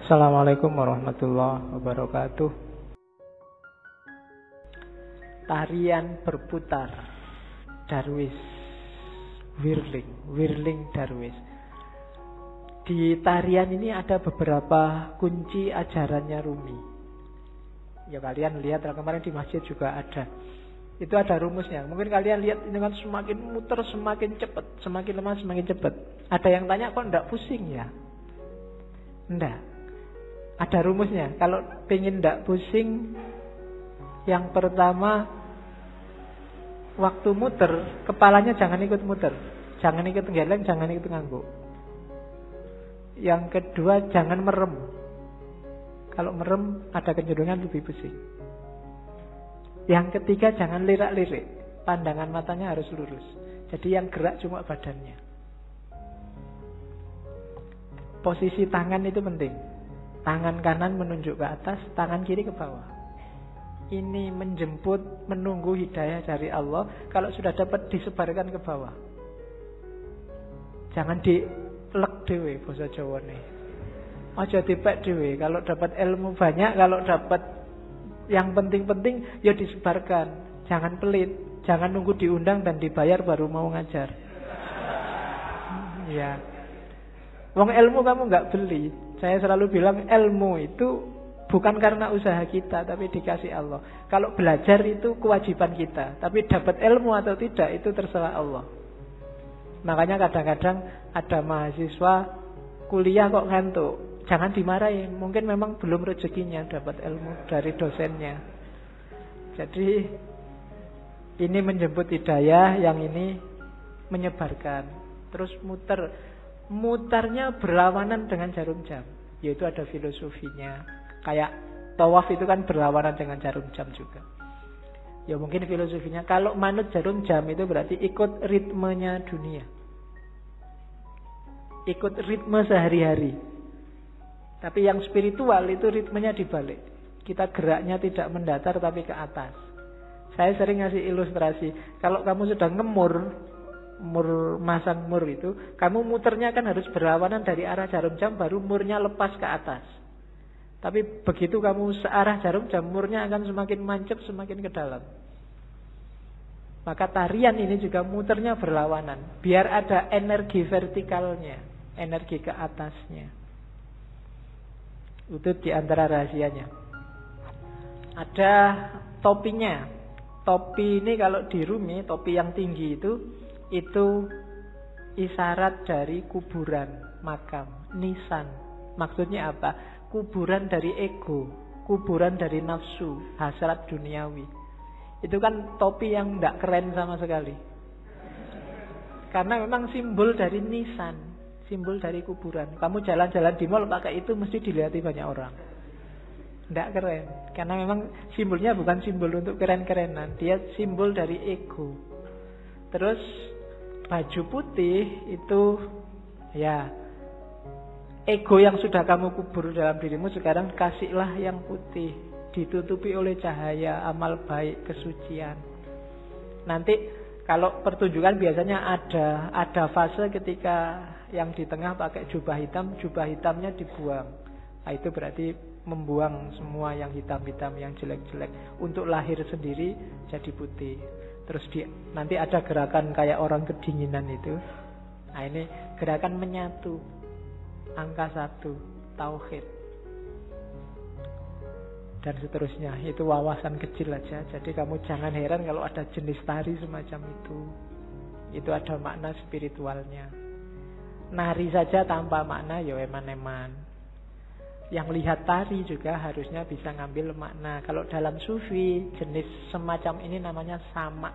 Assalamualaikum warahmatullahi wabarakatuh. Tarian berputar, Darwis, Whirling Darwis. Di tarian ini ada beberapa kunci ajarannya Rumi. Ya kalian lihat, kemarin di masjid juga ada. Itu ada rumusnya. Mungkin kalian lihat ini kan semakin muter semakin cepat, semakin lemah semakin cepat. Ada yang tanya kok enggak pusing ya? Enggak. Ada rumusnya. Kalau pengen enggak pusing, yang pertama waktu muter, kepalanya jangan ikut muter. Jangan ikut geleng, jangan ikut ngangguk. Yang kedua, jangan merem. Kalau merem ada kecenderungan lebih pusing. Yang ketiga, jangan lirak-lirik. Pandangan matanya harus lurus. Jadi yang gerak cuma badannya. Posisi tangan itu penting. Tangan kanan menunjuk ke atas, tangan kiri ke bawah. Ini menjemput, menunggu hidayah dari Allah. Kalau sudah dapat, disebarkan ke bawah. Jangan dilek dewe basa Jawane. Aja dipek dewe. Kalau dapat ilmu banyak, kalau dapat yang penting-penting ya disebarkan. Jangan pelit, jangan nunggu diundang dan dibayar baru mau ngajar. Ya. Wong ilmu kamu nggak beli. Saya selalu bilang ilmu itu bukan karena usaha kita, tapi dikasih Allah. Kalau belajar itu kewajiban kita, tapi dapat ilmu atau tidak itu terserah Allah. Makanya kadang-kadang ada mahasiswa kuliah kok ngantuk. Jangan dimarahin, mungkin memang belum rezekinya dapat ilmu dari dosennya. Jadi ini menjemput hidayah, yang ini menyebarkan. Terus mutarnya berlawanan dengan jarum jam, yaitu ada filosofinya. Kayak tawaf itu kan berlawanan dengan jarum jam juga. Ya mungkin filosofinya, kalau manut jarum jam itu berarti ikut ritmenya dunia, ikut ritme sehari-hari. Tapi yang spiritual itu ritmenya dibalik. Kita geraknya tidak mendatar tapi ke atas. Saya sering ngasih ilustrasi. Kalau kamu sudah masang mur itu, kamu muternya kan harus berlawanan dari arah jarum jam, baru murnya lepas ke atas. Tapi begitu kamu searah jarum jam, murnya akan semakin mancep, semakin ke dalam. Maka tarian ini juga muternya berlawanan, biar ada energi vertikalnya, energi ke atasnya. Itu diantara rahasianya. Ada topinya. Topi ini kalau di Rumi, topi yang tinggi itu isyarat dari kuburan, makam, nisan. Maksudnya apa? Kuburan dari ego, kuburan dari nafsu, hasrat duniawi. Itu kan topi yang tidak keren sama sekali. Karena memang simbol dari nisan, simbol dari kuburan. Kamu jalan-jalan di mall pakai itu mesti dilihat banyak orang. Tidak keren. Karena memang simbolnya bukan simbol untuk keren-kerenan. Dia simbol dari ego. Terus baju putih itu ya ego yang sudah kamu kubur dalam dirimu, sekarang kasihlah yang putih, ditutupi oleh cahaya amal baik, kesucian. Nanti kalau pertunjukan biasanya ada fase ketika yang di tengah pakai jubah hitam, jubah hitamnya dibuang. Nah, itu berarti membuang semua yang hitam-hitam, yang jelek-jelek, untuk lahir sendiri jadi putih. Terus nanti ada gerakan kayak orang kedinginan itu. Nah, ini gerakan menyatu. Angka 1, tauhid. Dan seterusnya. Itu wawasan kecil aja. Jadi kamu jangan heran kalau ada jenis tari semacam itu. Itu ada makna spiritualnya. Nari saja tanpa makna ya eman-eman. Yang lihat tari juga harusnya bisa ngambil makna. Kalau dalam sufi, jenis semacam ini namanya sama.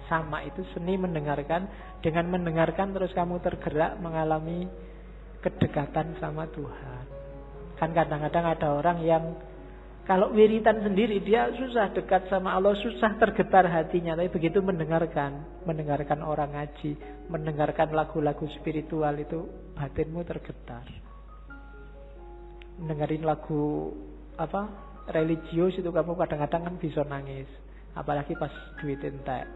Sama itu seni mendengarkan. Dengan mendengarkan terus kamu tergerak mengalami kedekatan sama Tuhan. Kan kadang-kadang ada orang yang kalau wiritan sendiri dia susah dekat sama Allah, susah tergetar hatinya. Tapi begitu mendengarkan orang ngaji, mendengarkan lagu-lagu spiritual, itu batinmu tergetar. Dengerin lagu religius itu kamu kadang-kadang kan bisa nangis, apalagi pas duit entek.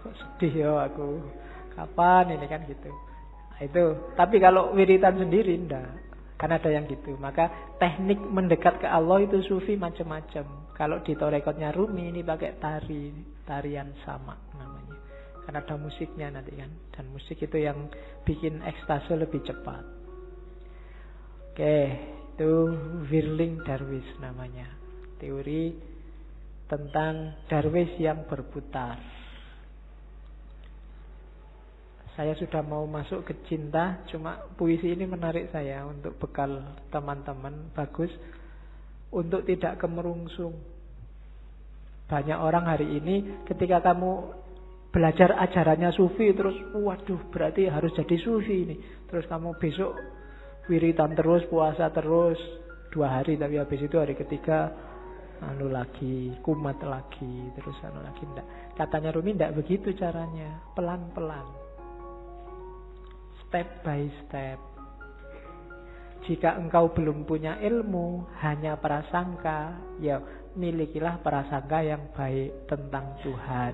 Kok sedih ya aku, kapan ini kan gitu. Itu. Tapi kalau wiritan sendiri enggak. Kan ada yang gitu. Maka teknik mendekat ke Allah itu sufi macam-macam. Kalau di torekotnya Rumi ini pakai tarian sama namanya. Kan ada musiknya nanti kan. Dan musik itu yang bikin ekstase lebih cepat. Oke, itu Whirling Dervish namanya. Teori tentang Darwis yang berputar. Saya sudah mau masuk ke cinta, cuma puisi ini menarik saya untuk bekal teman-teman. Bagus untuk tidak kemerungsung. Banyak orang hari ini ketika kamu belajar ajarannya sufi terus, waduh berarti harus jadi sufi ini. Terus kamu besok wiritan terus, puasa terus 2 hari, tapi habis itu hari ketiga lagi, kumat lagi, terus lagi. Enggak. Katanya Rumi enggak begitu caranya, pelan-pelan. Step by step. Jika engkau belum punya ilmu, hanya prasangka, ya milikilah prasangka yang baik tentang Tuhan.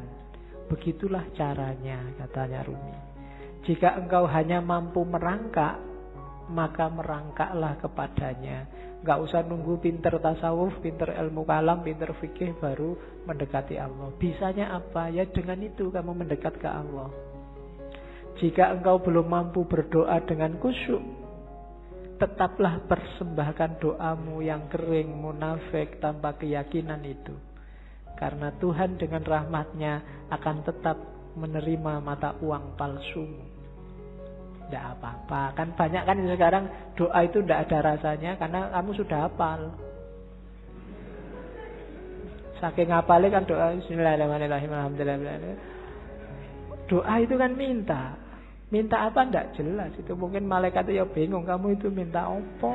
Begitulah caranya, katanya Rumi. Jika engkau hanya mampu merangkak, maka merangkaklah kepadanya. Enggak usah nunggu pinter tasawuf, pinter ilmu kalam, pinter fikih baru mendekati Allah. Bisanya apa? Ya dengan itu kamu mendekat ke Allah. Jika engkau belum mampu berdoa dengan khusyuk, tetaplah persembahkan doamu yang kering, munafik, tanpa keyakinan itu. Karena Tuhan dengan rahmatnya akan tetap menerima mata uang palsumu. Tidak apa-apa. Kan banyak kan sekarang doa itu tidak ada rasanya karena kamu sudah hafal. Saking hafalnya kan doa Bismillahirrahmanirrahim, alhamdulillah. Doa itu kan minta. Minta apa enggak jelas. Itu mungkin malaikat itu ya bingung, kamu itu minta apa?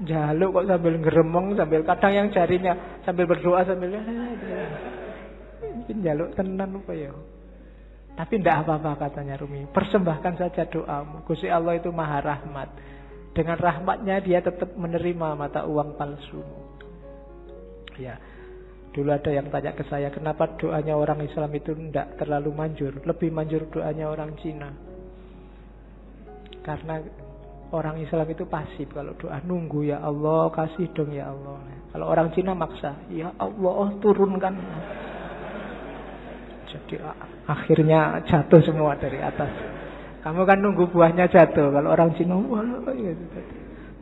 Jaluk kok sambil ngeremong, sambil kadang yang jarinya sambil berdoa sambil mungkin jaluk tenan apa ya. Tapi tidak apa-apa katanya Rumi. Persembahkan saja doamu. Gusti Allah itu maha rahmat. Dengan rahmatnya dia tetap menerima mata uang palsumu. Ya. Dulu ada yang tanya ke saya, kenapa doanya orang Islam itu tidak terlalu manjur, lebih manjur doanya orang Cina. Karena orang Islam itu pasif, kalau doa nunggu, ya Allah kasih dong ya Allah. Kalau orang Cina maksa, ya Allah turunkan. Jadi akhirnya jatuh semua dari atas. Kamu kan nunggu buahnya jatuh, kalau orang Cina wah,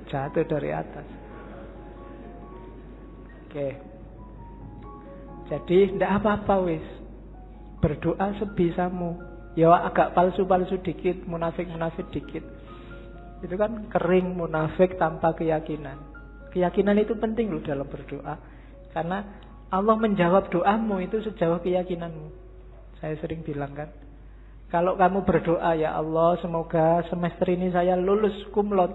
jatuh dari atas. Oke. Jadi tidak apa-apa wis. Berdoa sebisamu. Ya agak palsu-palsu dikit, munafik-munafik dikit. Itu kan kering, munafik tanpa keyakinan. Keyakinan itu penting loh dalam berdoa. Karena Allah menjawab doamu itu sejauh keyakinanmu. Saya sering bilang kan, kalau kamu berdoa, ya Allah semoga semester ini saya lulus kumlot.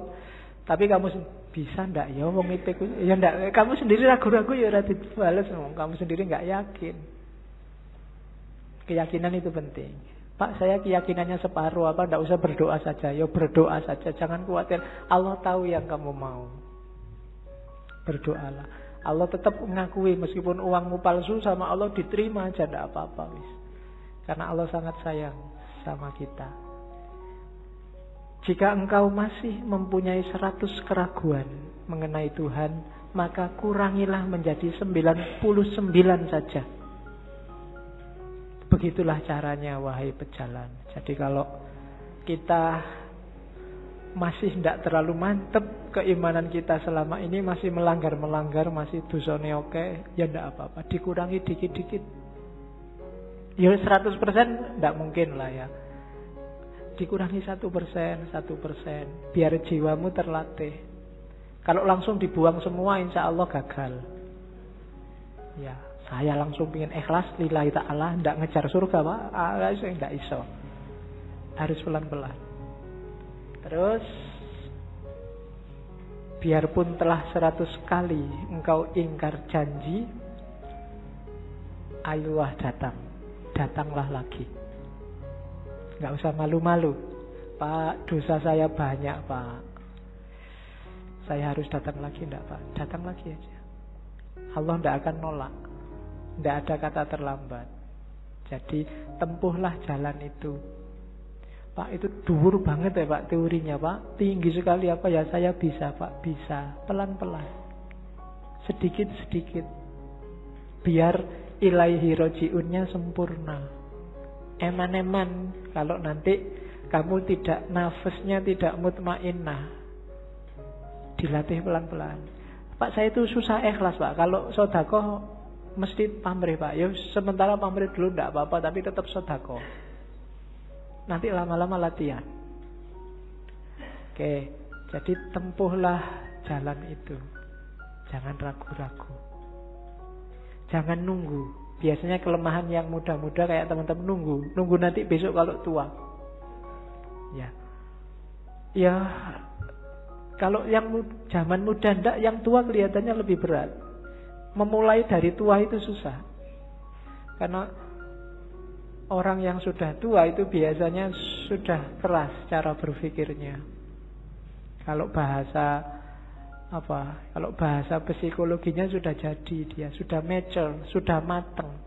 Tapi kamu bisa ndak ya wong IPK ya ndak, kamu sendiri ragu-ragu ya ora dibales, kamu sendiri nggak yakin. Keyakinan itu penting. Pak, saya keyakinannya separuh, apa ndak usah berdoa saja? Ya berdoa saja, jangan khawatir. Allah tahu yang kamu mau. Berdoalah. Allah tetap mengakui meskipun uangmu palsu, sama Allah diterima aja ndak apa-apa wis. Karena Allah sangat sayang sama kita. Jika engkau masih mempunyai 100 keraguan mengenai Tuhan, maka kurangilah menjadi 99 saja. Begitulah caranya, wahai pejalan. Jadi kalau kita masih tidak terlalu mantep keimanan kita selama ini, masih melanggar-melanggar, masih dosane oke, ya tidak apa-apa, dikurangi dikit-dikit. Ya 100% tidak mungkin lah ya. Dikurangi 1%, biar jiwamu terlatih. Kalau langsung dibuang semua, insya Allah gagal. Ya, saya langsung ingin ikhlas lillahi ta'ala, tidak ngejar surga Pak, tidak iso. Harus pelan-pelan. Terus, biarpun telah 100 kali engkau ingkar janji, ayolah datanglah lagi. Nggak usah malu-malu. Pak, dosa saya banyak Pak, saya harus datang lagi. Enggak Pak, datang lagi aja. Allah tidak akan nolak. Tidak ada kata terlambat. Jadi tempuhlah jalan itu. Pak itu dhuwur banget ya Pak teorinya Pak. Tinggi sekali apa ya, saya bisa Pak, bisa. Pelan-pelan. Sedikit-sedikit. Biar ilaihi roji'unnya sempurna. Eman-eman. Kalau nanti kamu tidak, nafasnya tidak mutmainnah, dilatih pelan-pelan. Pak saya itu susah ikhlas Pak. Kalau sedekah mesti pamrih Pak. Ya sementara pamrih dulu tidak apa-apa, tapi tetap sedekah. Nanti lama-lama latihan. Oke, jadi tempuhlah jalan itu. Jangan ragu-ragu. Jangan nunggu. Biasanya kelemahan yang muda-muda kayak teman-teman nunggu nanti besok kalau tua. Ya, kalau yang zaman muda ndak, yang tua kelihatannya lebih berat. Memulai dari tua itu susah. Karena orang yang sudah tua itu biasanya sudah keras cara berpikirnya. Kalau bahasa psikologinya sudah jadi, dia sudah mature, sudah mateng.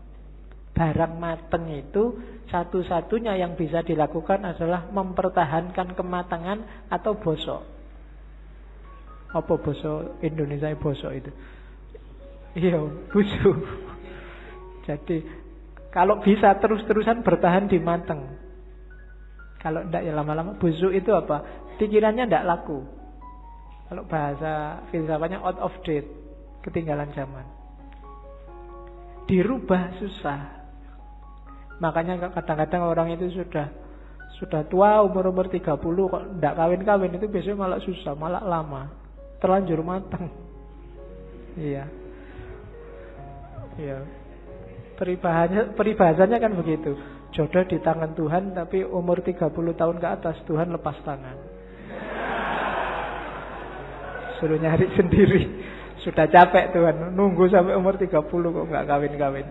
Barang mateng itu satu-satunya yang bisa dilakukan adalah mempertahankan kematangan atau bosok. Apa bosok Indonesia bosok itu? Iya, busuk. Jadi kalau bisa terus-terusan bertahan di mateng. Kalau tidak ya lama-lama busuk itu apa? Pikirannya tidak laku. Kalau bahasa filsafatnya out of date, ketinggalan zaman. Dirubah susah. Makanya kadang-kadang orang itu sudah tua, umur 30 kok tidak kawin-kawin, itu biasanya malah susah, malah lama. Terlanjur mateng. Iya. Peribahasanya kan begitu. Jodoh di tangan Tuhan, tapi umur 30 tahun ke atas Tuhan lepas tangan. Suruh nyari sendiri. Sudah capek Tuhan, nunggu sampai umur 30 kok nggak kawin-kawin.